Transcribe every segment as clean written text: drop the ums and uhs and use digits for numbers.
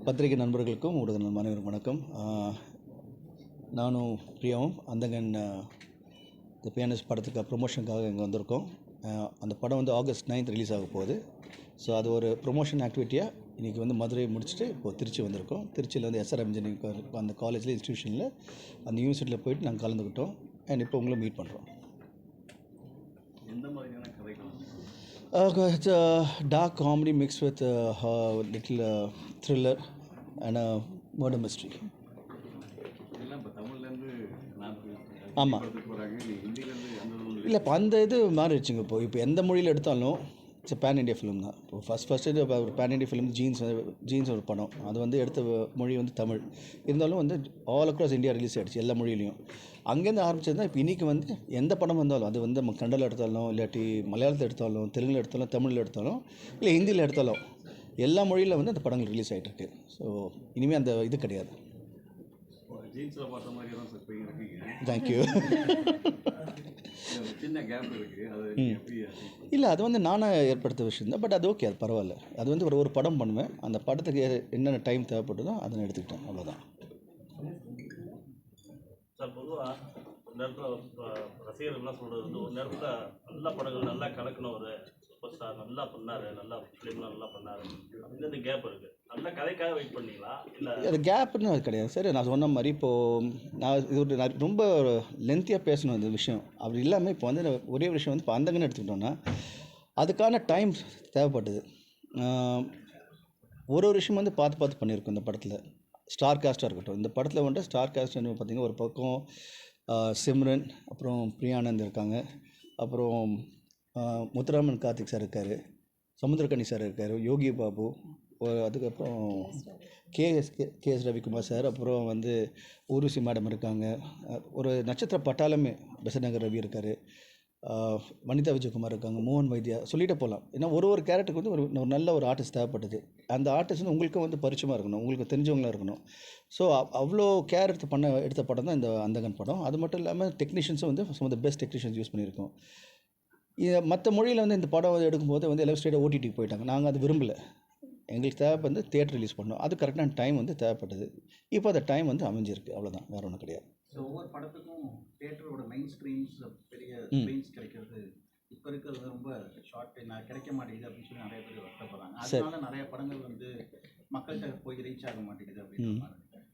பத்திரிகை நண்பர்களுக்கும் ஊடக அனைவருக்கும் வணக்கம். நானும் பிரியாவும் அந்தகன் தி பியானிஸ்ட் படத்துக்கு ப்ரொமோஷனுக்காக இங்கே வந்திருக்கோம். அந்த படம் வந்து ஆகஸ்ட் 9th ரிலீஸ் ஆக போகுது. ஸோ அது ஒரு ப்ரொமோஷன் ஆக்டிவிட்டியாக இன்றைக்கி வந்து மதுரை முடிச்சுட்டு இப்போது திருச்சி வந்திருக்கோம். திருச்சியில் வந்து SRM இன்ஜினியரிங் அந்த காலேஜில் இன்ஸ்டியூஷனில் அந்த யூனிவர்சிட்டியில் போயிட்டு நாங்கள் கலந்துக்கிட்டோம். அண்ட் இப்போ உங்களை மீட் பண்ணுறோம். எந்த மாதிரியான கதைகள்? It's a dark comedy mixed with a little thriller and a murder mystery. எல்லாம் இப்போ தமிழ்லேருந்து ஆமாம், போகிறாங்க, ஹிந்திலேருந்து அந்த இல்லை இப்போ அந்த இது மாறிடுச்சுங்க. இப்போ எந்த மொழியில் எடுத்தாலும் இட்ஸ் பேன் இண்டியா ஃபிலிம் தான். இப்போ ஃபஸ்ட்டு இது ஒரு பேன் இண்டியா ஃபிலிம் ஜீன்ஸ் ஒரு படம். அது வந்து எடுத்த மொழி வந்து தமிழ். இருந்தாலும் வந்து ஆல் அக்ராஸ் இந்தியா ரிலீஸ் ஆகிடுச்சு எல்லா மொழியிலையும். அங்கேருந்து ஆரம்பிச்சது தான் இப்போ இன்றைக்கி வந்து எந்த படம் வந்தாலும் அது வந்து நம்ம கன்னடாவில் எடுத்தாலும் இல்லாட்டி மலையாளத்தில் எடுத்தாலும் தெலுங்கில் எடுத்தாலும் தமிழில் எடுத்தாலும் இல்லை ஹிந்தியில் எடுத்தாலும் எல்லா மொழியில் வந்து அந்த படங்கள் ரிலீஸ் ஆகிட்டுருக்கு. ஸோ இனிமேல் அந்த இது கிடையாது. ஜீன்ஸில் பார்த்த மாதிரி தான் சார் போய் இருக்கீங்க. தேங்க்யூ. சின்ன கேப் இருக்குது, அது எப்படி? இல்லை, அது வந்து நானாக ஏற்படுத்த விஷயம் தான். பட் அது ஓகே, அது பரவாயில்ல. அது வந்து ஒரு படம் பண்ணுவேன். அந்த படத்துக்கு என்னென்ன டைம் தேவைப்பட்டதோ அதை எடுத்துக்கிட்டேன், அவ்வளோதான். சார், பொதுவாக ஒரு நேரத்தில் ரசிகர்கள்லாம் சொல்கிறது வந்து ஒரு நேரத்தில் நல்ல படங்கள் நல்லா கலக்கணும், ஒரு சூப்பர் ஸ்டார் நல்லா பண்ணார், நல்லா ஃபிலிம்லாம் நல்லா பண்ணார் அப்படின்னு அந்த கேப் இருக்குது. நல்ல கதைக்காக வெயிட் பண்ணீங்களா இல்லை? அது கேப்புன்னு அது கிடையாது. சரி, நான் சொன்ன மாதிரி இப்போது நான் இது ஒரு ரொம்ப லென்த்தியாக பேசணும் இந்த விஷயம். அப்படி இல்லாமல் இப்போ வந்து ஒரே விஷயம் வந்து இப்போ அந்தங்கன்னு எடுத்துக்கிட்டோன்னா அதுக்கான டைம் தேவைப்பட்டது. ஒரு விஷயம் வந்து பார்த்து பண்ணியிருக்கோம் இந்த படத்தில். ஸ்டார் காஸ்ட்டாக இருக்கட்டும், இந்த படத்தில் வந்து ஸ்டார் காஸ்ட் பார்த்திங்கன்னா ஒரு பக்கம் சிம்ரன், அப்புறம் பிரியானந்த் இருக்காங்க, அப்புறம் முத்துராமன் கார்த்திக் சார் இருக்கார், சமுத்திரக்கனி சார் இருக்கார், யோகி பாபு, அதுக்கப்புறம் கேஎஸ் ரவிக்குமார் சார், அப்புறம் வந்து ஊர்வசி மேடம் இருக்காங்க, ஒரு நட்சத்திர பட்டாளமே பெசநகர் ரவி இருக்கார், வனிதா விஜயகுமார் இருக்காங்க, மோகன் வைத்தியா, சொல்லிகிட்டே போகலாம். ஏன்னா ஒரு கேரக்டருக்கு வந்து ஒரு நல்ல ஒரு ஆர்டிஸ்ட் தேவைப்பட்டது. அந்த ஆர்டிஸ்ட் வந்து உங்களுக்கும் வந்து பரிச்சயமாக இருக்கணும், உங்களுக்கு தெரிஞ்சவங்களாக இருக்கணும். ஸோ அவ்வளோ கேர் எடுத்த படம் தான் இந்த அந்தகன் படம். அது மட்டும் இல்லாமல் டெக்னீஷியன்ஸும் வந்து some of the best technicians use பண்ணியிருக்கோம். மற்ற மொழியில் வந்து இந்த படம் வந்து எடுக்கும்போது வந்து எல்லாம் ஸ்ட்ரெயிட்டாக OTTக்கு போயிட்டாங்க. நாங்கள் அது விரும்பலை. எங்களுக்கு தேவை வந்து தியேட்டர் ரிலீஸ் பண்ணோம். அது கரெக்டான டைம் வந்து தேவைப்பட்டது. இப்போ அந்த டைம் வந்து அமைஞ்சிருக்கு, அவ்வளோதான், வேறு ஒன்றும் கிடையாது. ஸோ ஒவ்வொரு படத்துக்கும் தியேட்டரோட மெயின் ஸ்க்ரீன்ஸ் பெரிய ஸ்க்ரீன்ஸ் கிடைக்கிறது இப்போ இருக்கிறது ரொம்ப ஷார்ட் கிடைக்க மாட்டேங்குது அப்படின்னு சொல்லி நிறைய பேர் வருத்தப்படுறாங்க. அதனால நிறைய படங்கள் வந்து மக்கள்கிட்ட போய் ரீச் ஆக மாட்டேங்குது அப்படின்னு.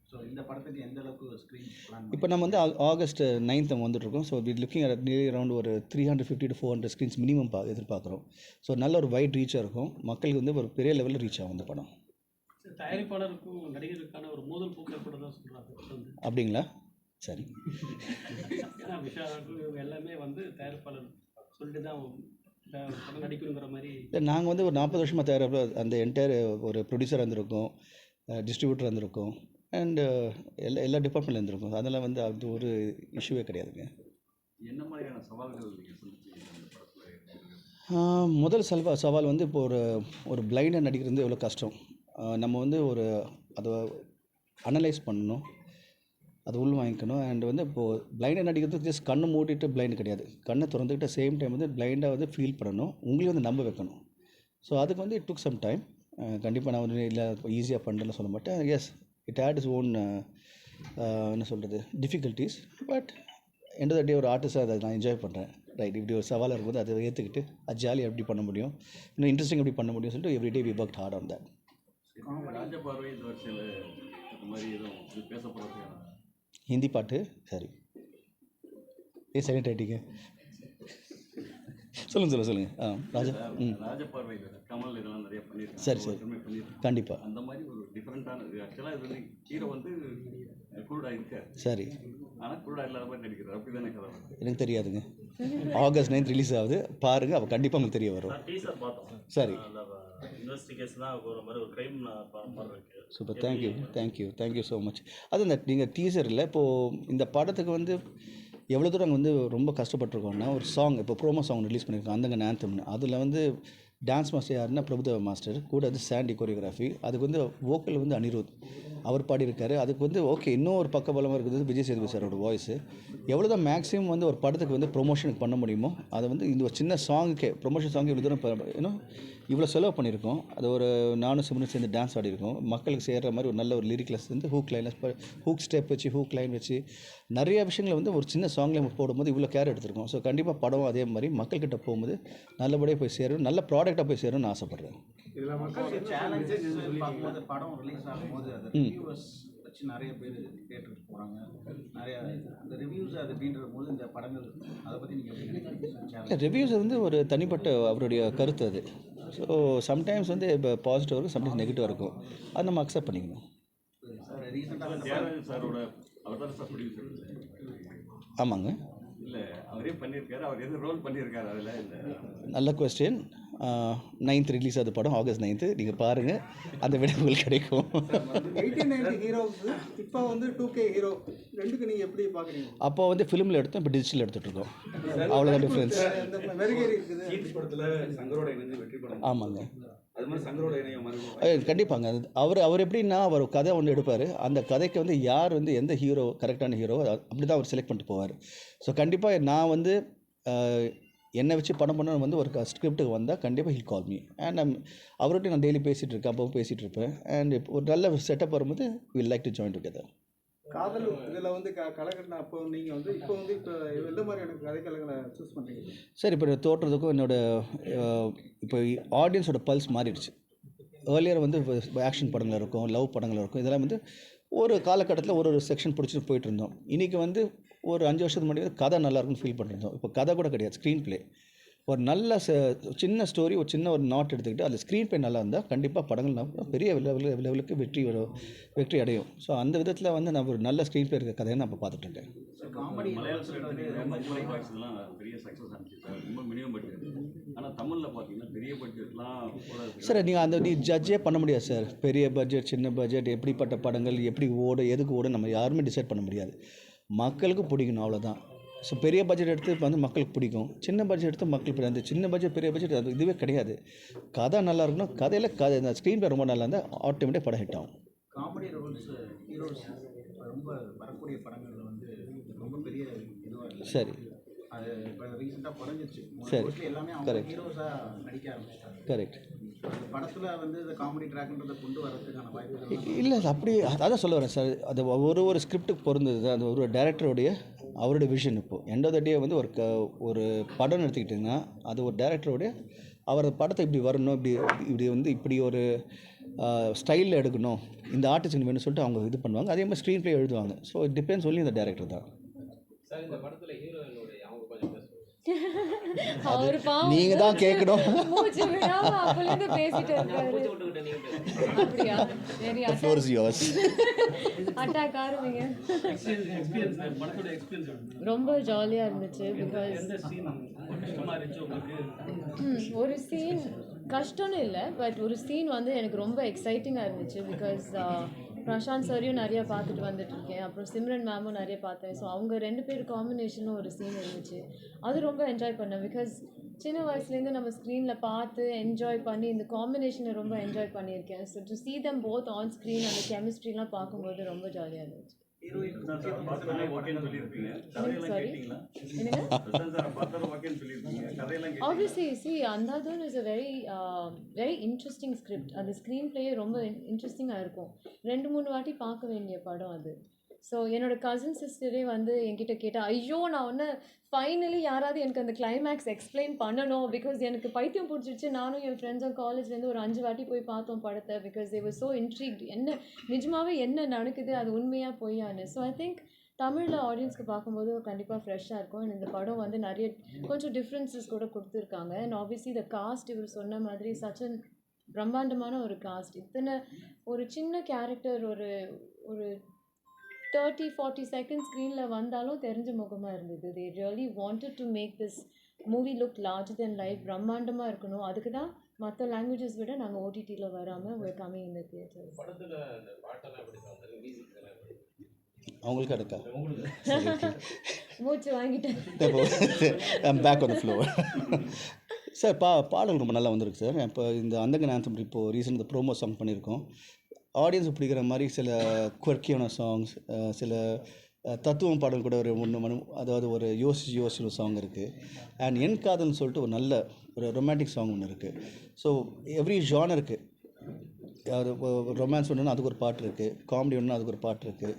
ஸோ இந்த படத்துக்கு எந்த அளவுக்கு ஸ்க்ரீன்ஸ் பிளான்? இப்போ நம்ம வந்து ஆகஸ்ட் 9th வந்துட்டுருக்கோம். So looking at nearly around ஒரு 350 to 400 ஸ்க்ரீன்ஸ் மினிமம் எதிர்பார்க்குறோம். ஸோ நல்ல ஒரு வைட் ரீச்சாக இருக்கும், மக்களுக்கு வந்து ஒரு பெரிய லெவலில் ரீச் ஆகும் இந்த படம். தயாரிப்பாளருக்கும் நடிகருக்கான ஒரு மோதல் போக்கு ஏற்படுறதா சொல்கிறாங்க. அப்படிங்களா? சரி. ஏன்னா விஷயம் எல்லாமே வந்து தயாரிப்பாளர் சொல்லிட்டு தான் படம் நடிக்கணுங்கிற மாதிரி. நாங்கள் வந்து ஒரு 40 வருஷமாக தயாரிப்பு அந்த என்டையர் ஒரு ப்ரொடியூசர் இருந்திருக்கோம், டிஸ்ட்ரிபியூட்டர் இருந்திருக்கோம், அண்டு எல்லா டிபார்ட்மெண்ட்டில் இருந்திருக்கும். அதெல்லாம் வந்து அது ஒரு இஷ்யூவே கிடையாதுங்க. என்ன மாதிரியான சவால்கள் நீங்கள் சந்திச்சீங்க? முதல் சவால் வந்து இப்போ ஒரு பிளைண்டாக நடிக்கிறது எவ்வளோ கஷ்டம். நம்ம வந்து அதை அனலைஸ் பண்ணணும், அது உள் வாங்கிக்கணும். அண்ட் வந்து இப்போது பிளைண்டாக நடிக்கிறதுக்கு ஜஸ்ட் கண்ணை மூடிட்டு பிளைண்டு கிடையாது, கண்ணை திறந்துக்கிட்ட சேம் டைம் வந்து பிளைண்டாக வந்து ஃபீல் பண்ணணும், உங்களையும் வந்து நம்ப வைக்கணும். ஸோ அதுக்கு வந்து இட் டுக் சம் டைம். கண்டிப்பாக நான் வந்து இல்லை ஈஸியாக பண்ணுறேன்னு சொல்ல மாட்டேன். Yes, it had its own என்ன சொல்கிறது difficulties. But end of the day ஒரு ஆர்டிஸ்டாக அதை நான் என்ஜாய் பண்ணுறேன். ரைட், இப்படி ஒரு சவாலாக இருக்கும்போது அதை ஏற்றுக்கிட்டு அது ஜாலியாக எப்படி பண்ண முடியும், இன்னும் இன்ட்ரெஸ்டிங் எப்படி பண்ண முடியும்னு சொல்லிட்டு every day we work hard on that. Rajaparvai இந்த வருஷத்தில் அது மாதிரி எதுவும் பேசப்படுறதுக்கான ஹிந்தி பாட்டு சரி சைலண்ட் ஆகிட்டீங்க. சொல்லுங்கள். ராஜபார்வை கமல் இதெல்லாம் நிறைய பண்ணியிருக்காங்க. சரி, கண்டிப்பாக. அந்த மாதிரி ஒரு டிஃப்ரெண்ட்டான ஆக்சுவலாக இது வந்து ஹீரோ வந்து குருடா இருக்கார். சரி, ஆனால் குருடா இல்லாத மாதிரி நடிக்கிறார். அப்படி தானே கதை? எனக்கு தெரியாதுங்க. ஆகஸ்ட் 9th ரிலீஸ் ஆகுது, பாருங்கள், அப்போ கண்டிப்பாக உங்களுக்கு தெரிய வரும். டீசர் பார்த்தோம். சரி, இன்வெஸ்டிகேஷனாக ஒரு மாதிரி ஒரு க்ரைம் மாதிரி இருக்குது. Super, thank you so much. அது இந்த நீங்கள் டீசர் இல்லை, இப்போது இந்த படத்துக்கு வந்து எவ்வளோ தூரம் நாங்கள் வந்து ரொம்ப கஷ்டப்பட்டுருக்கோம்னா, ஒரு சாங் இப்போ ப்ரோமோ சாங் ரிலீஸ் பண்ணியிருக்கோம், அந்தகன் ஆந்தம்னு. அதில் வந்து டான்ஸ் மாஸ்டர் யாருன்னா பிரபுதேவா மாஸ்டர், கூட வந்து சாண்டி கோரியோகிராஃபி, அதுக்கு வந்து வோக்கல் வந்து அனிருத் அவர் பாடியிருக்காரு. அதுக்கு வந்து ஓகே, இன்னும் ஒரு பக்கபலமாக இருக்குது விஜய் சேதுபதி சாரோட வாய்ஸு. எவ்வளோ தான் மேக்ஸிமம் வந்து ஒரு படத்துக்கு வந்து ப்ரொமோஷனுக்கு பண்ண முடியுமோ அதை வந்து இந்த ஒரு சின்ன சாங்குக்கே ப்ரொமோஷன் சாங்கு இவ்வளோ தூரம் இன்னும் இவ்வளோ செலவு பண்ணியிருக்கோம். அது ஒரு நானும் சிம்ரன் சேர்ந்து டான்ஸ் ஆடியிருக்கோம். மக்களுக்கு சேர்கிற மாதிரி ஒரு நல்ல ஒரு லிரிக்லஸ் வந்து ஹூக் லைனில் ஹூக் ஸ்டெப் வச்சு ஹூக் லைன் வச்சு நிறைய விஷயங்களை வந்து ஒரு சின்ன சாங்கில் போடும்போது இவ்வளோ கேர் எடுத்திருக்கோம். ஸோ கண்டிப்பாக படம் அதே மாதிரி மக்கள்கிட்ட போகும்போது நல்லபடியாக போய் சேரும், நல்ல ப்ராடக்டாக போய் சேரும்னு ஆசைப்பட்றேன். இதில் மக்கள் என்ன சேலஞ்சஸ் பார்க்கும்போது படம் ரிலீஸ் ஆகும்போது அது ரிவ்யூவர்ஸ் வச்சு நிறைய பேர் தியேட்டருக்கு போகிறாங்க. நிறைய அந்த ரிவ்யூஸ் அது அப்படின்ற போது இந்த படங்கள் அதை பற்றி நீங்கள் எப்படி நினைக்கிறீங்க? ரிவ்யூஸ் வந்து ஒரு தனிப்பட்ட அவருடைய கருத்து அது. ஸோ சம்டைம்ஸ் வந்து இப்போ பாசிட்டிவ் இருக்கும், சம்டைம்ஸ் நெகட்டிவாக இருக்கும். அதை நம்ம அக்செப்ட் பண்ணிக்கணும். சார் ரீசெண்டாக தியாகராஜன் சாரோட அவர் தான் சார் ப்ரொடியூசர். ஆமாங்க, இல்லை அவரே பண்ணியிருக்காரு. அவர் எது ரோல் பண்ணியிருக்காரு அதில் இந்த நல்ல கொஸ்டின். 9th ரிலீஸ் ஆகுது படம், August 9th. நீங்கள் பாருங்கள், அந்த விட உங்களுக்கு கிடைக்கும். 1890 ஹீரோஸ் இப்போ வந்து 2K ஹீரோ ரெண்டுக்கு நீங்கள் எப்படி பார்க்குறீங்க? அப்போ வந்து ஃபிலிமில் எடுத்தோம், இப்போ டிஜிட்டல் எடுத்துகிட்ருக்கோம். அவ்வளோதான் டிஃப்ரென்ஸ். இந்த வெறுகேறி இருக்குது. கீட்ஸ் படத்தில் சங்கரோட இணைஞ்சு வெற்றி படம். ஆமாங்க, அது மாதிரி சங்கரோட இணையம் மறுபடியும் கண்டிப்பாங்க. அவர் எப்படின்னா அவர் கதை ஒன்று எடுப்பார், அந்த கதைக்கு வந்து யார் வந்து எந்த ஹீரோ கரெக்டான ஹீரோ அப்படி தான் அவர் செலக்ட் பண்ணிட்டு போவார். ஸோ கண்டிப்பாக நான் வந்து என்னை வச்சு படம் பண்ண வந்து ஒரு ஸ்கிரிப்டுக்கு வந்தால் கண்டிப்பாக ஹில் கால் மீ. அண்ட் அவர்கிட்ட நான் டெய்லி பேசிகிட்டு இருக்கேன், அப்பவும் பேசிகிட்டு இருப்பேன். அண்ட் ஒரு நல்ல செட்டப் வரும்போது will like to join together. காதல் இதில் வந்து கலக்கட்டின அப்போ நீங்கள் வந்து இப்போ எந்த மாதிரியான கதைக்களங்களை சூஸ் பண்ணுறீங்க? சார் இப்போ தோற்றதுக்கும் இப்போ ஆடியன்ஸோட பல்ஸ் மாறிடுச்சு. ஏர்லியர் வந்து ஆக்ஷன் படங்கள் இருக்கும், லவ் படங்கள் இருக்கும். இதெல்லாம் வந்து ஒரு காலகட்டத்தில் ஒரு செக்ஷன் பிடிச்சிட்டு போயிட்டு இருந்தோம். இன்றைக்கி வந்து ஒரு 5 வருஷத்துக்கு முன்னாடி வந்து கதை நல்லாயிருக்குன்னு ஃபீல் பண்ணியிருந்தோம். இப்போ கதை கூட கிடையாது, ஸ்க்ரீன் ப்ளே. ஒரு நல்ல சின்ன ஸ்டோரி, ஒரு சின்ன ஒரு நாட் எடுத்துக்கிட்டு அதில் ஸ்க்ரீன் ப்ளே நல்லா இருந்தால் கண்டிப்பாக படங்கள் பெரிய லெவலுக்கு வெற்றி அடையும். ஸோ அந்த விதத்தில் வந்து நான் ஒரு நல்ல ஸ்க்ரீன் ப்ளே இருக்க கதையை நான் இப்போ பார்த்துட்டு இருக்கேன். காமெடி மலையாளத்தில் எடுத்துக்கிட்டீங்கன்னா மஞ்சுமலை பாய்ஸ்லாம் பெரிய சக்ஸஸ் ஆனிச்சு சார். ரொம்ப மினிமம் பட்ஜெட். ஆனால் தமிழில் பார்த்தீங்கன்னா பெரிய பட்ஜெட்லாம் கூட சார் நீ ஜட்ஜே பண்ண முடியாது சார். பெரிய பட்ஜெட் சின்ன பட்ஜெட் எப்படிப்பட்ட படங்கள் எப்படி ஓடும் எதுக்கு ஓடும் நம்ம யாருமே டிசைட் பண்ண முடியாது. மக்களுக்கு பிடிக்கணும், அவ்வளோதான். ஸோ பெரிய பட்ஜெட் எடுத்து இப்போ வந்து மக்களுக்கு பிடிக்கும், சின்ன பட்ஜெட் எடுத்து மக்களுக்கு பிடிக்கும். அந்த சின்ன பட்ஜெட் பெரிய பட்ஜெட் அது இதுவே கிடையாது. கதை நல்லா இருக்கணும், கதை இந்த ஸ்க்ரீன் ப்ளே ரொம்ப நல்லா இருந்தால் ஆட்டோமேட்டிக்காக படம் ஹிட் ஆகும். காமெடி ரோல்ஸ் ஹீரோஸ் ரொம்ப வரக்கூடிய படங்கள் வந்து ரொம்ப பெரிய இதுவாக இருக்குது. சரி, அது இப்போ ரீசெண்டாக குறைஞ்சிச்சு. சரி. எல்லாமே அவங்க ஹீரோஸாக நடிக்க ஆரம்பிச்சிட்டாங்க. கரெக்ட். அந்த படத்தில் வந்து இந்த காமெடி ட்ராக்ன்றதை கொண்டு வரதுக்கான வாய்ப்புகள் இல்லை அப்படி அதான் சொல்ல வரேன் சார். அது ஒரு ஸ்கிரிப்டுக்கு பொருந்தது. அது ஒரு டைரக்டருடைய அவருடைய விஷன். இப்போது எண்ட் ஆஃப் த டே வந்து ஒரு படம் எடுத்துக்கிட்டிங்கன்னா அது ஒரு டைரக்டருடைய அவர் படத்தை இப்படி வரணும், இப்படி ஒரு ஸ்டைலில் எடுக்கணும், இந்த ஆர்டிஸ்ட் வேணும்னு சொல்லிட்டு அவங்க இது பண்ணுவாங்க. அதே மாதிரி ஸ்க்ரீன் ப்ளே எழுதுவாங்க. ஸோ இட் டிபெண்ட்ஸ் ஒன்லி இந்த டைரக்டர் தான். சார் இந்த படத்தில் ஹீரோயினுடைய அவங்க கொஞ்சம் பேசுவாங்க. அவர் பாவம் நீங்கள் தான் கேட்கணும். மூச்சு விடாம அப்பலேருந்து பேசிட்டு இருக்காரு. மூச்சு விட்டுக்கிட்ட நீங்க பேசுங்க. அப்படியா? சரி, The floor is yours. Attack ஆரம்பிங்க. எக்ஸ்பீரியன்ஸ் படத்தோட எக்ஸ்பீரியன்ஸ் ரொம்ப ஜாலியாக இருந்துச்சு. பிகாஸ் எந்த சீன் கஷ்டமாக இருந்துச்சு உங்களுக்கு? ஒரு சீன் கஷ்டம்னு இல்லை, பட் ஒரு சீன் வந்து எனக்கு ரொம்ப எக்ஸைட்டிங்காக இருந்துச்சு. பிகாஸ் பிரசாந்த் சாரையும் நிறையா பார்த்துட்டு வந்துட்டுருக்கேன், அப்புறம் சிம்ரன் மேமும் நிறைய பார்த்தேன். ஸோ அவங்க 2 பேர் காம்பினேஷனும் ஒரு சீன் இருந்துச்சு, அது ரொம்ப என்ஜாய் பண்ணேன். பிகாஸ் சின்ன வயசுலேருந்து நம்ம ஸ்க்ரீனில் பார்த்து என்ஜாய் பண்ணி இந்த காம்பினேஷனை ரொம்ப என்ஜாய் பண்ணியிருக்கேன். So to see them both on screen அந்த கெமிஸ்ட்ரிலாம் பார்க்கும்போது ரொம்ப ஜாலியாக இருந்துச்சு. ஹீரோயின் ஓகேன்னு சொல்லியிருப்பீங்க. கதையெல்லாம் சாரி கேட்டிங்களா? என்னங்க? பிரசாந்த் சாரை பார்த்தாலும் ஓகேன்னு சொல்லியிருக்கீங்க. கதையெல்லாம் கேட்டீங்களா? Obviously, see, Andhadhun is a very interesting script. அந்த ஸ்க்ரீன் பிளேயே ரொம்ப இன்ட்ரெஸ்டிங்காக இருக்கும். 2-3 வாட்டி பார்க்க வேண்டிய படம் அது. ஸோ என்னோடய கசின் சிஸ்டரே வந்து என்கிட்ட கேட்டால், ஐயோ நான் ஒன்று ஃபைனலி யாராவது எனக்கு அந்த கிளைமேக்ஸ் எக்ஸ்பிளைன் பண்ணணும், பிகாஸ் எனக்கு பைத்தியம் பிடிச்சிருச்சு. நானும் என் ஃப்ரெண்ட்ஸும் காலேஜ்லேருந்து ஒரு 5 வாட்டி போய் பார்த்தோம் படத்தை. Because they were so intrigued, என்ன நிஜமாகவே என்ன நடக்குது, அது உண்மையாக பொய்யான்னு. ஸோ ஐ திங்க் தமிழில் ஆடியன்ஸ்க்கு பார்க்கும்போது கண்டிப்பாக ஃப்ரெஷ்ஷாக இருக்கும். அண்ட் இந்த படம் வந்து நிறைய கொஞ்சம் டிஃப்ரென்சஸ் கூட கொடுத்துருக்காங்க. அண்ட் ஆப்வியஸ்லி த காஸ்ட் இவர் சொன்ன மாதிரி சச்சன் பிரம்மாண்டமான ஒரு காஸ்ட். இத்தனை ஒரு சின்ன கேரக்டர் ஒரு 30-40 செகண்ட் ஸ்க்ரீனில் வந்தாலும் தெரிஞ்ச முகமாக இருந்தது. they really wanted to make this movie look larger than life, பிரம்மாண்டமாக இருக்கணும். அதுக்கு தான் மற்ற லாங்குவேஜஸ் விட நாங்கள் ஓடிடியில் வராமல் we're coming in the theatres. படத்தில் அந்த பாட்டெல்லாம் எப்படி வந்தாங்க, மியூசிக் எல்லாம் எப்படி? அவங்களுக்கு எடுக்கா மூச்சு வாங்கிட்டேன். I'm back on the floor. Sir பாடல் ரொம்ப நல்லா வந்திருக்கு சார். இப்போ இந்த அந்தகன் ஆந்தம் இப்போது ரீசெண்ட் இந்த ப்ரோமோ சாங் பண்ணியிருக்கோம். ஆடியன்ஸுக்கு பிடிக்கிற மாதிரி சில குவர்க்கியான சாங்ஸ், சில தத்துவம் பாடல் கூட ஒரு அதாவது ஒரு யோசிச்சு ஒரு சாங் இருக்குது. அண்ட் என் காதல்னு சொல்லிட்டு ஒரு நல்ல ஒரு ரொமான்டிக் சாங் ஒன்று இருக்குது. ஸோ எவ்ரி ஜானருக்கு, அது ரொமான்ஸ் ஒன்றுனா அதுக்கு ஒரு பாட்டு இருக்குது, காமெடி ஒன்றுனா அதுக்கு ஒரு பாட்டு இருக்குது.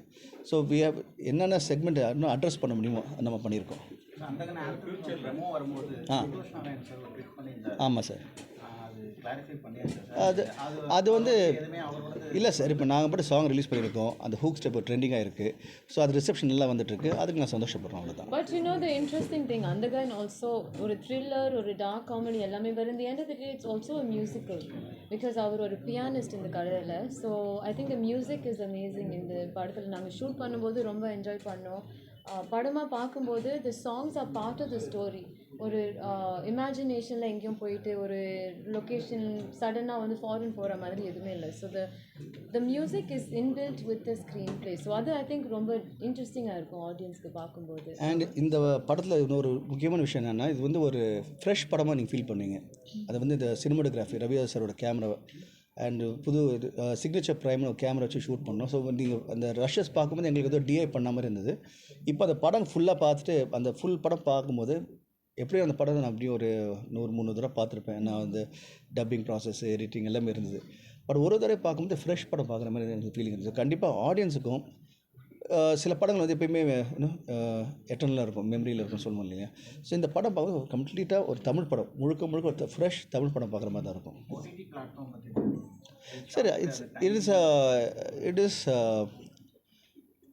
ஸோ வி ஹேவ் என்னென்ன செக்மெண்ட் இன்னும் அட்ரஸ் பண்ண முடியுமோ நம்ம பண்ணியிருக்கோம். அந்த ஃபியூச்சர் ரெமோ வரும்போது சந்தோஷ் நாராயண் சார் ட்ரிக் பண்ணி இந்த ஆமாம் சார். அது கிளாரிஃபை பண்ணியாச்சு அது சார். அது வந்து எதுவுமே அவரோட இல்லை சார். இப்போ நாங்கள் மட்டும் சாங் ரிலீஸ் பண்ணியிருக்கோம், அந்த ஹூக் ஸ்டெப் ட்ரெண்டிங்காக இருக்குது. ஸோ அது ரிசப்ஷன் நல்லா வந்துட்டுருக்கு, அதுக்கு நான் சந்தோஷப்படுறோம், அவ்வளோதான். But you know the interesting thing, Andagan also ஒரு thriller, ஒரு dark comedy எல்லாமே, but in the end of the day it's also a musical because அவர் ஒரு pianist இந்த கதையில். So I think the music is amazing. இந்த படத்தில் நாங்கள் shoot பண்ணும்போது ரொம்ப என்ஜாய் பண்ணோம். படமாக பார்க்கும்போது the songs are part of the story. ஒரு இமேஜினேஷனில் எங்கேயும் போயிட்டு ஒரு லொக்கேஷன் சடனாக வந்து ஃபாரின் போகிற மாதிரி எதுவுமே இல்லை. So the music is inbuilt with the screenplay. So அது I think ரொம்ப இன்ட்ரெஸ்டிங்காக இருக்கும் ஆடியன்ஸ்க்கு பார்க்கும்போது. அண்ட் இந்த படத்தில் இன்னொரு முக்கியமான விஷயம் என்னென்னா, இது வந்து ஒரு ஃப்ரெஷ் படமாக நீங்கள் ஃபீல் பண்ணுவீங்க. அது வந்து இந்த சினிமாட்டோகிராஃபி ரவிதாஸ் சாரோட கேமரா அண்டு புது சிக்னேச்சர் ப்ரைம்னு ஒரு கேமரா வச்சு ஷூட் பண்ணோம். ஸோ நீங்கள் அந்த ரஷஸ் பார்க்கும்போது எங்களுக்கு ஏதோ டிஐ பண்ண மாதிரி இருந்தது. இப்போ அந்த படம் ஃபுல்லாக பார்த்துட்டு அந்த ஃபுல் படம் பார்க்கும்போது எப்படியும் அந்த படம் நான் அப்படியும் ஒரு 100-300 தடவை பார்த்துருப்பேன். நான் வந்து டப்பிங் ப்ராசஸ், எடிட்டிங் எல்லாமே இருந்தது. பட் ஒரு தடவை பார்க்கும்போது ஃப்ரெஷ் படம் பார்க்குற மாதிரி எனக்கு ஃபீலிங் இருந்தது. கண்டிப்பாக ஆடியன்ஸுக்கும் சில படங்கள் வந்து எப்பயுமே எட்டர்னலாக இருக்கும், மெமரியில் இருக்கும் சொல்லுவோம் இல்லையா. ஸோ இந்த படம் பார்க்கும்போது கம்ப்ளீட்டாக ஒரு தமிழ் படம், முழுக்க ஒரு ஃப்ரெஷ் தமிழ் படம் பார்க்குற மாதிரி தான் இருக்கும். ஓடிடி பிளாட்ஃபார்ம் பற்றி சரி, இட் இஸ்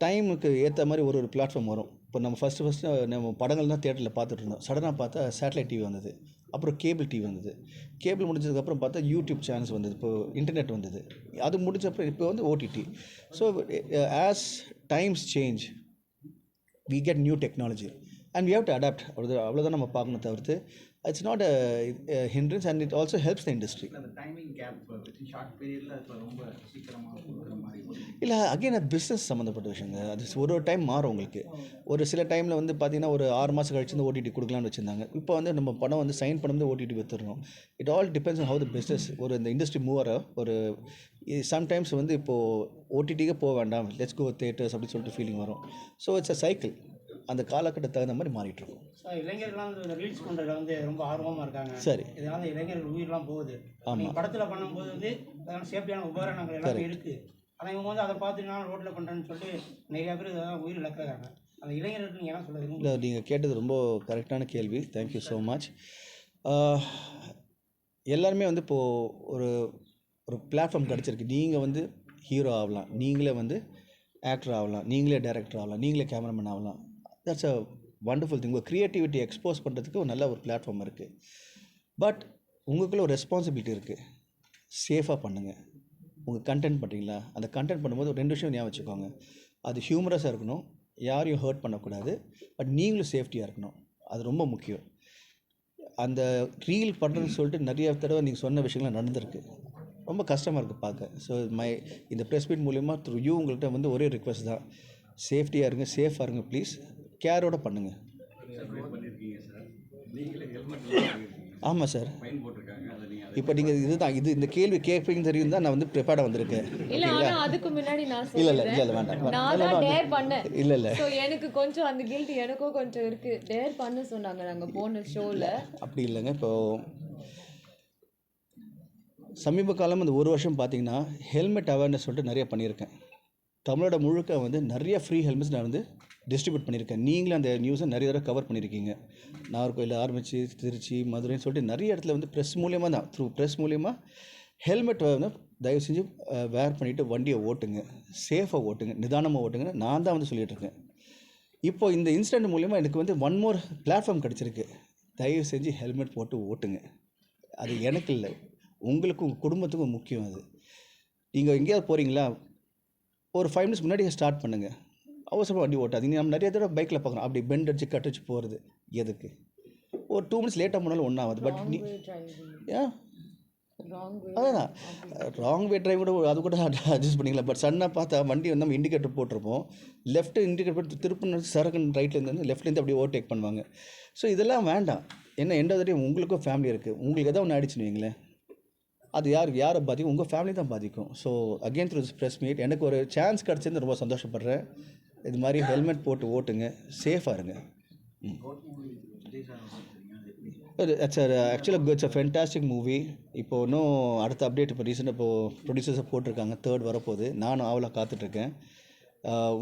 டைமுக்கு ஏற்ற மாதிரி ஒரு பிளாட்ஃபார்ம் வரும். இப்போ நம்ம ஃபஸ்ட்டு நம்ம படங்கள் தான் தியேட்டரில் பார்த்துட்டு இருந்தோம். சடனாக பார்த்தா சேட்டலைட் டிவி வந்தது, அப்புறம் கேபிள் டிவி வந்தது. கேபிள் முடிஞ்சதுக்கப்புறம் பார்த்தா யூடியூப் சேனல்ஸ் வந்தது, இப்போ இன்டர்நெட் வந்தது. அது முடிஞ்சப்பறம் இப்போ வந்து OTT. So as times change we get new technology and we have to adapt. அவ்வளோதான் நம்ம பார்க்கணும் தவிர்த்து it's not a hindrance and it also helps the industry. அந்த டைமிங் கேப் ஷார்ட் பீரியடில் இப்போ ரொம்ப சீக்கிரமாக கொடுக்குற மாதிரி இல்லை, அகைன் அது பிஸ்னஸ் சம்மந்தப்பட்ட விஷயங்க. அது ஒரு டைம் மாறும் உங்களுக்கு. ஒரு சில டைமில் வந்து பார்த்தீங்கன்னா ஒரு 6 மாதம் கழிச்சு வந்து ஓடிடி கொடுக்கலான்னு வச்சுருந்தாங்க. இப்போ வந்து நம்ம படம் வந்து சைன் பண்ணும்போது ஓடிடி விற்றுறோம். It all depends on how the business ஒரு இந்த இண்டஸ்ட்ரி மூவ் ஒரு சம்டைம்ஸ் வந்து இப்போது ஓடிடிக்கே போக வேண்டாம், லெட்ஸ் கோ தியேட்டர்ஸ் அப்படின்னு சொல்லிட்டு ஃபீலிங் வரும். ஸோ இட்ஸ் அ சைக்கிள், அந்த காலகட்டத்துக்கு தகுந்த மாதிரி மாறிட்டு இருக்கும். இளைஞர்கள்லாம் வந்து ரீல்ஸ் பண்ணுறதுல வந்து ரொம்ப ஆர்வமாக இருக்காங்க. சரி, இதனால இளைஞர்கள் உயிரெலாம் போகுது. ஆமாம், படத்தில் பண்ணும்போது வந்து அதெல்லாம் சேஃப்டியான உபகரணங்கள் எல்லாமே இருக்குது. ஆனால் இவங்க வந்து அதை பார்த்து நான் ரோட்டில் பண்ணுறேன்னு சொல்லிட்டு நிறையா பேர் இதெல்லாம் உயிர் இழக்கிறாங்க. அந்த இளைஞர்களுக்கு நீங்கள் என்ன சொல்லுங்கள்? இல்லை, நீங்கள் கேட்டது ரொம்ப கரெக்டான கேள்வி. Thank you so much. எல்லாருமே வந்து இப்போது ஒரு பிளாட்ஃபார்ம் கிடச்சிருக்கு. நீங்கள் வந்து ஹீரோ ஆகலாம், நீங்களே வந்து ஆக்டர் ஆகலாம், நீங்களே டைரக்டர் ஆகலாம், நீங்களே கேமராமேன் ஆகலாம். That's a wonderful thing. உங்கள் க்ரியேட்டிவிட்டி எக்ஸ்போஸ் பண்ணுறதுக்கு ஒரு நல்ல ஒரு பிளாட்ஃபார்ம் இருக்குது. பட் உங்களுக்குள்ள ஒரு ரெஸ்பான்சிபிலிட்டி இருக்குது. சேஃபாக பண்ணுங்கள். உங்கள் கண்டென்ட் பண்ணுறீங்களா, அந்த கண்டென்ட் பண்ணும்போது ஒரு 2 விஷயம் ஞாபகம் வச்சுக்கோங்க. அது ஹியூமரஸாக இருக்கணும், யாரையும் ஹர்ட் பண்ணக்கூடாது, பட் நீங்களும் சேஃப்டியாக இருக்கணும். அது ரொம்ப முக்கியம். அந்த ரீல் பண்ணுறதுன்னு சொல்லிட்டு நிறைய தடவை நீங்கள் சொன்ன விஷயங்கள்லாம் நடந்திருக்கு. ரொம்ப கஷ்டமாக இருக்குது பார்க்க. ஸோ இந்த ப்ரெஸ் மீட் மூலிமா த்ரூ யூ உங்கள்கிட்ட வந்து ஒரே ரிக்வெஸ்ட் தான், சேஃப்டியாக இருங்க, சேஃபாக இருங்க ப்ளீஸ், கேரோட பண்ணுங்கள். பண்ணியிருக்கீங்க சார், நீங்களே ஹெல்மெட் ஆமாம் சார். ஃபைன் போட்டிருக்காங்க. அதை நீங்கள் இப்போ நீங்கள் இதுதான் இந்த கேள்வி கேட்பீங்கன்னு தெரியும் தான் நான் வந்து ப்ரிப்பேர்டாக வந்திருக்கேன். இல்ல ஆனா அதுக்கு முன்னாடி நான் இல்லை சொல்றேன், வேண்டாம். நான் தான் டேர் பண்ணேன். இல்லை ஸோ எனக்கு கொஞ்சம் அந்த கில்ட் எனக்கும் கொஞ்சம் இருக்கு. டேர் பண்ண சொன்னாங்க நாங்க போன ஷோவில். அப்படி இல்லைங்க. இப்போது சமீப காலம் இந்த 1 வருஷம் பார்த்தீங்கன்னா ஹெல்மெட் அவேர்னஸ் சொல்லிட்டு நிறைய பண்ணியிருக்கேன். தமிழோட முழுக்க வந்து நிறைய ஃப்ரீ ஹெல்மெட்ஸ் நான் வந்து டிஸ்ட்ரிபியூட் பண்ணியிருக்கேன். நீங்களும் அந்த நியூஸை நிறைய தடவை கவர் பண்ணியிருக்கீங்க. நாகர்கோயில் ஆரம்பித்து திருச்சி, மதுரைன்னு சொல்லிட்டு நிறைய இடத்துல வந்து ப்ரெஸ் மூலியமாக தான், த்ரூ ப்ரெஸ் மூலியமாக ஹெல்மெட் வந்து தயவு செஞ்சு வேர் பண்ணிவிட்டு வண்டியை ஓட்டுங்க, சேஃபாக ஓட்டுங்க, நிதானமாக ஓட்டுங்கன்னு நான் தான் வந்து சொல்லிகிட்டு இருக்கேன். இப்போது இந்த இன்சிடென்ட் மூலிமா எனக்கு வந்து 1 more பிளாட்ஃபார்ம் கிடச்சிருக்கு. தயவு செஞ்சு ஹெல்மெட் போட்டு ஓட்டுங்க. அது எனக்கு இல்லை, உங்களுக்கும் உங்கள் குடும்பத்துக்கும் முக்கியம். அது நீங்கள் எங்கேயாவது போகிறீங்களா, ஒரு 5 minutes முன்னாடி ஸ்டார்ட் பண்ணுங்கள். அவசரமாக வண்டி ஓட்டாதீங்க. நம்ம நிறைய தடவை பைக்கில் பார்க்குறோம், அப்படி பெண்ட் அடிச்சு கட்டடிச்சு போகிறது. எதுக்கு? ஒரு 2 minutes லேட்டாக போனாலும் ஒன்றும் ஆகாது. பட் அதான் ராங் வே டிரைவ் கூட அது கூட அட்ஜஸ்ட் பண்ணிக்கலாம். பட் சன்னாக பார்த்தா வண்டி வந்து நம்ம இண்டிகேட்டர் போட்டிருப்போம், லெஃப்ட்டு இண்டிகேட்டர் போட்டு திருப்பின சரக்குன்னு ரைட்லேருந்து லெஃப்ட்லேருந்து அப்படியே ஓவர்டேக் பண்ணுவாங்க. ஸோ இதெல்லாம் வேண்டாம். என்ன எண்ட் ஆஃப் த டே உங்களுக்கும் ஃபேமிலி இருக்குது. உங்களுக்கு எதாவது ஒன்று ஆயிடுச்சுன்னு வைங்களேன், அது யாரை பாதிக்கும்? உங்கள் ஃபேமிலி தான் பாதிக்கும். So again through this press meet எனக்கு ஒரு சான்ஸ் கிடச்சிருந்து ரொம்ப சந்தோஷப்படுறேன். இது மாதிரி ஹெல்மெட் போட்டு ஓட்டுங்க, சேஃபாக இருங்க. விஜய் சார் பார்த்துருக்கீங்க, அது எப்படி? இட்ஸ் ஆக்சுவலாக இட்ஸ் அ ஃபென்டாஸ்டிக் மூவி. இப்போ இன்னும் அடுத்த அப்டேட் இப்போ ரீசெண்டாக இப்போது ப்ரொடியூசர்ஸை போட்டிருக்காங்க, 3rd வரப்போகுது. நானும் ஆவலாக காத்துட்ருக்கேன்.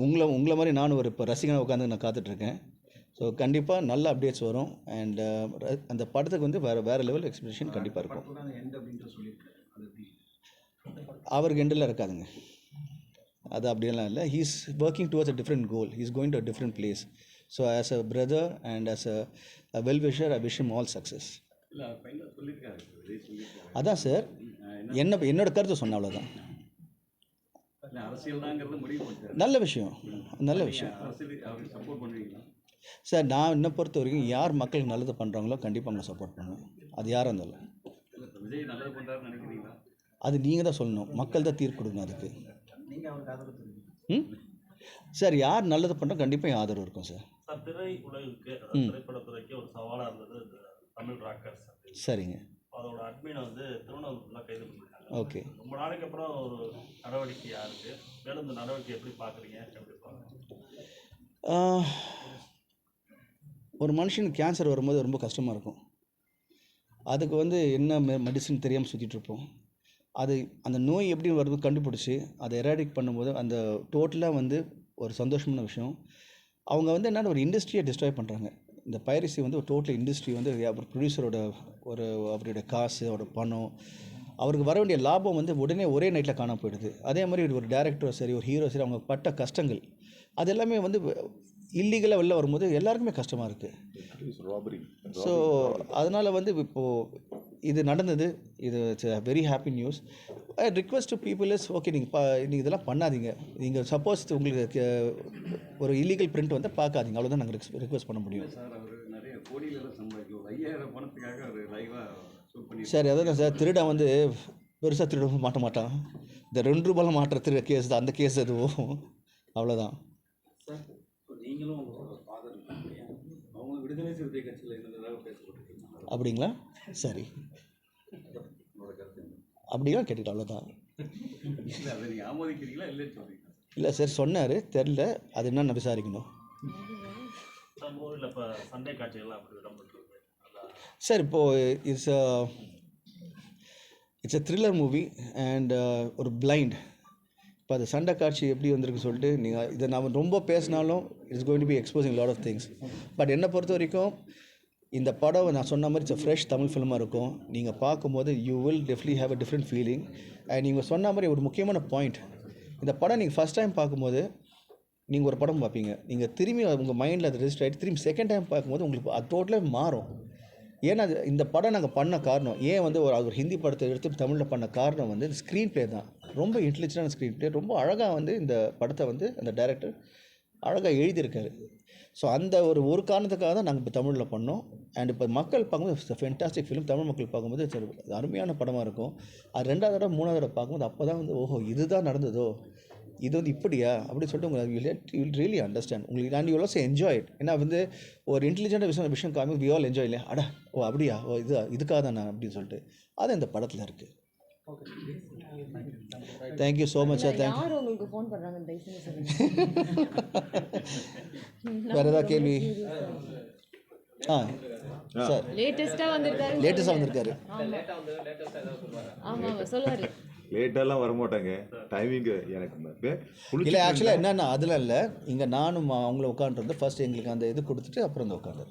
உங்களை மாதிரி நானும் ஒரு இப்போ ரசிகனாக உட்காந்து நான் காத்துட்ருக்கேன். ஸோ கண்டிப்பாக நல்ல அப்டேட்ஸ் வரும். அண்ட் அந்த படத்துக்கு வந்து வேறு லெவல் எக்ஸ்பெக்டேஷன் கண்டிப்பாக இருக்கும். படத்தோட அந்த எண்ட் அப்படின்ட்டு சொல்லியிருக்காரு, அது எப்படி? அவருக்கு எண்டில் இருக்காதுங்க, அது அப்படியெல்லாம் இல்லை. He's working towards a different goal. He's going to a different place. So as a brother and as a well wisher, I wish him all success. இல்லை ஃபைனலாக சொல்லியிருக்காரு, விஜய் சொல்லியிருக்காரு. அதான் சார், என்னோட கருத்து சொன்ன அவ்வளோதான். இல்லை அரசியல் தாங்கிறது முடிவு பண்ணிட்டாரு. நல்ல விஷயம், நல்ல விஷயம். அரசியல் அவருக்கு சப்போர்ட் பண்ணுவீங்களா? சார் நான் என்னை பொறுத்த வரைக்கும் யார் மக்களுக்கு நல்லது பண்ணுறாங்களோ கண்டிப்பாக அவங்க சப்போர்ட் பண்ணுவேன், அது யாராக இருந்தாலும். இல்லை இப்போ விஜய் நல்லது பண்ணுறாருன்னு நினைக்கிறீங்களா? அது நீங்கள் தான் சொல்லணும், மக்கள் தான் தீர்ப்பு கொடுக்கணும் அதுக்கு. நீங்கள் அவருக்கு ஆதரவு தெரிவிங்க. சார் யார் நல்லது பண்ணுறோம் கண்டிப்பாக என் ஆதரவு இருக்கும் சார். சார் திரை உலகுக்கு அதாவது திரைப்படத்துறைக்கு ஒரு சவாலாக இருந்தது இந்த தமிழ் ராக்கர்ஸ் அப்படின்னு. சரிங்க, அதோட அட்மினை வந்து திருவண்ணாமலை கைது பண்ணிட்டாங்க. ஓகே. ரொம்ப நாளைக்கு அப்புறம் ஒரு நடவடிக்கையாக இருக்குது. மேலும் இந்த நடவடிக்கை எப்படி பார்க்குறீங்க, எப்படி பார்க்குறீங்க? ஒரு மனுஷனுக்கு கேன்சர் வரும்போது ரொம்ப கஷ்டமாக இருக்கும். அதுக்கு வந்து என்ன மெடிசன் தெரியாமல் சுற்றிட்டுருப்போம். அது அந்த நோய் எப்படி வருது கண்டுபிடிச்சி அதை எராடிக் பண்ணும்போது அந்த டோட்டலாக வந்து ஒரு சந்தோஷமான விஷயம். அவங்க வந்து என்னென்ன ஒரு இண்டஸ்ட்ரியை டிஸ்ட்ராய் பண்ணுறாங்க. இந்த பைரசி வந்து ஒரு டோட்டல் இண்டஸ்ட்ரி வந்து ஒரு ப்ரொடியூசரோட அவருடைய காசு, அவரோட பணம், அவருக்கு வர வேண்டிய லாபம் வந்து உடனே ஒரே நைட்டில் காணாம போயிடுது. அதே மாதிரி ஒரு டேரக்டரோ சரி, ஒரு ஹீரோ சரி, அவங்க பட்ட கஷ்டங்கள் அது எல்லாமே வந்து இல்லீகலாக வெளில வரும்போது எல்லாருக்குமே கஷ்டமாக இருக்குது. ஸோ அதனால் வந்து இப்போது இது நடந்தது, இது it's very happy news. I request to people is okay, நீங்கள் இதெல்லாம் பண்ணாதீங்க. நீங்கள் சப்போஸ் உங்களுக்கு ஒரு இல்லீகல் பிரிண்ட் வந்து பார்க்காதீங்க, அவ்வளோதான் நாங்கள் ரிக்வெஸ்ட் பண்ண முடியும். சார் அவர் நிறைய கோடியில் சம்பாதிக்கும், 5000 பணத்துக்காக அவர் லைவாக ஷூட் பண்ணி. சார் அதான் சார், திருடன் வந்து பெருசாக திருட மாட்டான். இந்த 2 ரூபாயில் மாட்டுற கேஸ் தான் அந்த கேஸ் எதுவும், அவ்வளோதான். சார் நீங்களும் உங்களோட ஃபாதர் அவங்க விடுதலை சிறுத்தை கட்சியில் இருந்ததாக பேசப்பட்டிருக்காங்க, அப்படிங்களா? சரி, உங்களோட கருத்து என்ன? அப்படிலாம் கேட்டுக்கிட்டு அவ்வளோதான். இல்லை அதை நீங்கள் ஆமோதிக்கிறீங்களா இல்லைன்னு சொல்கிறீங்க? இல்லை சார், சொன்னார், தெரில, அது என்னன்னு விசாரிக்கணும். சார் மூவியில் இப்போ சண்டை காட்சிகள்லாம் அப்படி இடம்பெற்றிருக்கு. அதான் சார் இப்போது it's a thriller movie and ஒரு பிளைண்ட். இப்போ அது சண்டை காட்சி எப்படி வந்திருக்கு சொல்லிட்டு நீங்கள் இதை நான் ரொம்ப பேசினாலும் it's going to be exposing lot of things. But என்னை பொறுத்த வரைக்கும் இந்த படம் நான் சொன்ன மாதிரி இட்ஸ் ஃப்ரெஷ் தமிழ் ஃபிலிமாக இருக்கும். நீங்கள் பார்க்கும்போது you will definitely have a different feeling. And நீங்கள் சொன்ன மாதிரி ஒரு முக்கியமான பாயிண்ட், இந்த படம் நீங்கள் ஃபஸ்ட் டைம் பார்க்கும்போது நீங்கள் ஒரு படம் பார்ப்பீங்க, நீங்கள் திரும்பி உங்கள் மைண்டில் அது ரெஜிஸ்டர் ஆகிட்டு திரும்பி செகண்ட் டைம் பார்க்கும்போது உங்களுக்கு அது டோட்டலாக மாறும். ஏன்னா இந்த படம் நாங்கள் பண்ண காரணம், ஏன் வந்து ஒரு ஹிந்தி படத்தை எடுத்து தமிழில் பண்ண காரணம் வந்து ஸ்க்ரீன் ப்ளே தான். ரொம்ப இன்டெலிஜென்டான ஸ்க்ரீன் ப்ளே, ரொம்ப அழகாக வந்து இந்த படத்தை வந்து அந்த டைரக்டர் அழகாக எழுதியிருக்காரு. ஸோ அந்த ஒரு காரணத்துக்காக தான் நாங்கள் இப்போ தமிழில் பண்ணோம். அண்ட் இப்போ மக்கள் பார்க்கும்போது இட்ஸ் ஃபென்டாஸ்டிக் ஃபிலிம். தமிழ் மக்கள் பார்க்கும்போது இட்ஸ் அருமையான படமாக இருக்கும். அது 2வது தடவை 3வது தடவை பார்க்கும்போது அப்போ தான் வந்து ஓஹோ இதுதான் நடந்ததோ, இது வந்து இப்படியா அப்படின்னு சொல்லிட்டு உங்களுக்கு யூ வில் ரியலி அண்டர்ஸ்டாண்ட். உங்களுக்கு and you also enjoy it. ஏன்னா வந்து ஒரு இன்டெலிஜென்ட்டாக விஷயம் காமிக்கும், வி ஆல் என்ஜாய் இல்லையா, அடா ஓ அப்படியா, ஓ இதுக்காக தான் நான் அப்படின்னு சொல்லிட்டு அது இந்த படத்தில் இருக்குது. Thank you so much sir. Thank you. யார் உங்களுக்கு ஃபோன் பண்ணுறாங்க தயவுசெய்து சொல்லுங்கள். வேறு ஏதாவது கேள்வி? சார் லேட்டஸ்ட்டாக வந்திருக்காரு. லேட்டஸ்ட்டாக வந்திருக்காரு. ஆமாம் சொல்லுவார். லேட்டெல்லாம் வரமாட்டாங்க, டைமிங்கு எனக்கு இல்லை ஆக்சுவலாக என்னென்னா அதெல்லாம் இல்லை, இங்கே நானும் அவங்கள உட்காந்துருந்து ஃபர்ஸ்ட் எங்களுக்கு அந்த இது கொடுத்துட்டு அப்புறம் வந்து உட்காந்து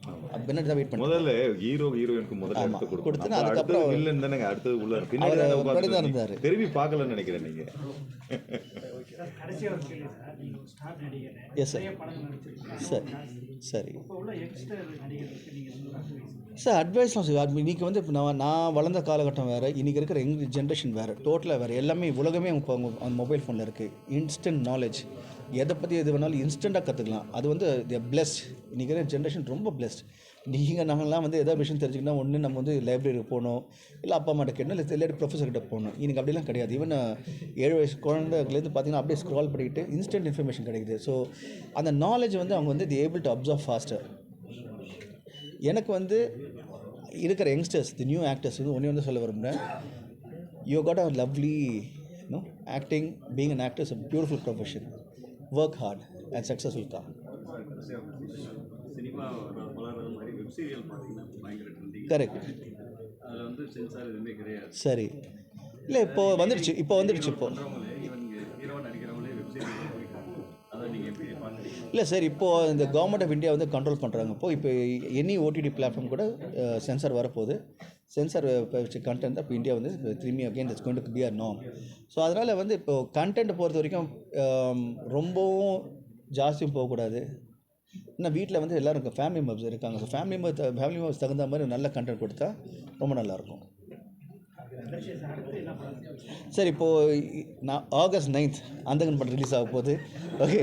பின்னாடி தான் வெயிட் பண்ணி முதல்ல ஹீரோயினுக்கு முதல்ல எடுத்து கொடுத்துட்டு கொடுத்து அதுக்கப்புறம் இல்லைன்னு தானேங்க அடுத்தது உள்ள பின்னாடி தான் இருந்தார். திரும்பி பார்க்கலன்னு நினைக்கிறேன் நீங்கள். கடைசியாக ஒரு கேள்வி சார், நீங்கள் ஒரு ஸ்டார் நடிகர், எஸ் சார். நிறைய படங்கள் நடிச்சிருக்கீங்க. சரி சரி இப்போ உள்ள யங்ஸ்டர் நடிகர்களுக்கு நீங்கள் வந்து அட்வைஸ் சார். அட்வைஸ்லாம் சார், இன்றைக்கி வந்து இப்போ நான் வளர்ந்த காலகட்டம் வேறு, இன்றைக்கி இருக்கிற யங் ஜென்ரேஷன் வேறு, டோட்டலாக வேறு. எல்லாமே உலகமே இப்போ அவங்க மொபைல் ஃபோனில் இருக்குது. இன்ஸ்டன்ட் நாலேஜ், எதை பற்றி எது வேணாலும் இன்ஸ்டண்ட்டாக கற்றுக்கலாம். அது வந்து பிளெஸ்ட். இன்றைக்கி இருக்கிற ஜென்ரேஷன் ரொம்ப பிளெஸ்ட். நாங்கள்லாம் வந்து எதாவது விஷயம் தெரிஞ்சுக்கணும், ஒன்று நம்ம வந்து லைப்ரரிக்கு போகணும், இல்லை அப்பா அம்மாட்ட கேட்கணும், இல்லை இல்லாட்டி ப்ரொஃபஸர்கிட்ட போகணும். இன்றைக்கி அப்படிலாம் கிடையாது. ஈவன் 7 வயசு குழந்தைலேருந்து பார்த்தீங்கன்னா அப்படியே ஸ்க்ரால் பண்ணிக்கிட்டு இன்ஸ்டன்ட் இன்ஃபர்மேஷன் கிடைக்குது. ஸோ அந்த நாலேஜ் வந்து அவங்க வந்து ஏபிள் டு அப்சர்வ் ஃபாஸ்டர். எனக்கு வந்து இருக்கிற யங்ஸ்டர்ஸ், தி நியூ ஆக்டர்ஸ் வந்து ஒன்றே வந்து சொல்ல விரும்புகிறேன், you got a lovely acting. Being an actor is a beautiful profession. work hard and success will come. Cinema வளர்றது மாதிரி வெப் சீரியல் பார்த்தீங்கன்னா பயங்கர ட்ரெண்டிங். Correct. அதில் வந்து சென்சார் எதுவுமே கிடையாது. சரி இல்லை இப்போது வந்துடுச்சு இப்போ பண்ணுறவங்களே இவங்க ஹீரோவாக நடிக்கிறவங்களே வெப் சீரியல் போயிட்டாங்க. அதை நீங்கள் எப்படி பார்க்குறீங்க? இல்லை சார் இப்போது இந்த கவர்மெண்ட் ஆஃப் இந்தியா வந்து கண்ட்ரோல் பண்ணுறாங்க. இப்போ எனி ஓடிடி பிளாட்ஃபார்ம் கூட சென்சார் வரப்போகுது. சென்சார் வச்சு கண்டென்ட் இப்போ இந்தியா வந்து திரும்பி again it's going to be our norm. So அதனால் வந்து இப்போது கண்டென்ட் பொறுத்த வரைக்கும் ரொம்பவும் ஜாஸ்தியும் போகக்கூடாது. ஏன்னா வீட்டில் வந்து எல்லோரும் ஃபேமிலி மெம்பர்ஸ் இருக்காங்க. ஸோ ஃபேமிலி மெம்பர்ஸ் தகுந்த மாதிரி நல்ல கண்டென்ட் கொடுத்தா ரொம்ப நல்லாயிருக்கும். சரி இப்போது நான் August 9th அந்தகன் படம் ரிலீஸ் ஆக போகுது. ஓகே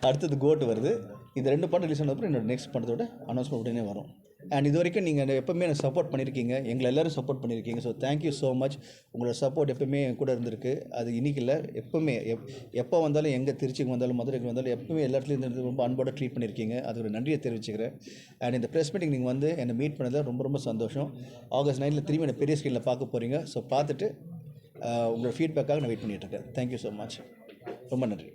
அடுத்தது கோட் வருது. இந்த 2 படம் ரிலீஸ் ஆனதுக்கப்புறம் என்னோட நெக்ஸ்ட் படத்தோட அனௌன்ஸ்மெண்ட் உடனே வரும். அண்ட் இது வரைக்கும் நீங்கள் எப்போவுமே எனக்கு சப்போர்ட் பண்ணியிருக்கீங்க, எங்களை எல்லோரும் சப்போர்ட் பண்ணியிருக்கீங்க. So thank you so much. உங்களோட சப்போர்ட் எப்போவுமே என் கூட இருந்திருக்கு. அது இன்றைக்கி இல்லை, எப்போவுமே எப்போ வந்தாலும் எங்கே திருச்சிக்கு வந்தாலும் மதுரைக்கு வந்தாலும் எப்போவுமே எல்லா இடத்துலையும் இருந்து ரொம்ப அன்போட ட்ரீட் பண்ணியிருக்கீங்க. அது ஒரு நன்றியை தெரிவிச்சுக்கிறேன். அண்ட் இந்த ப்ரெஸ் மீட்டிங் நீங்கள் வந்து என்னை மீட் பண்ணதில் ரொம்ப ரொம்ப சந்தோஷம். August 9th திரும்பி என்னை பெரிய ஸ்க்ரீனில் பார்க்க போகிறீங்க. ஸோ பார்த்துட்டு உங்களோட ஃபீட்பேக்காக நான் வெயிட் பண்ணிகிட்ருக்கேன். Thank you so much. ரொம்ப நன்றி.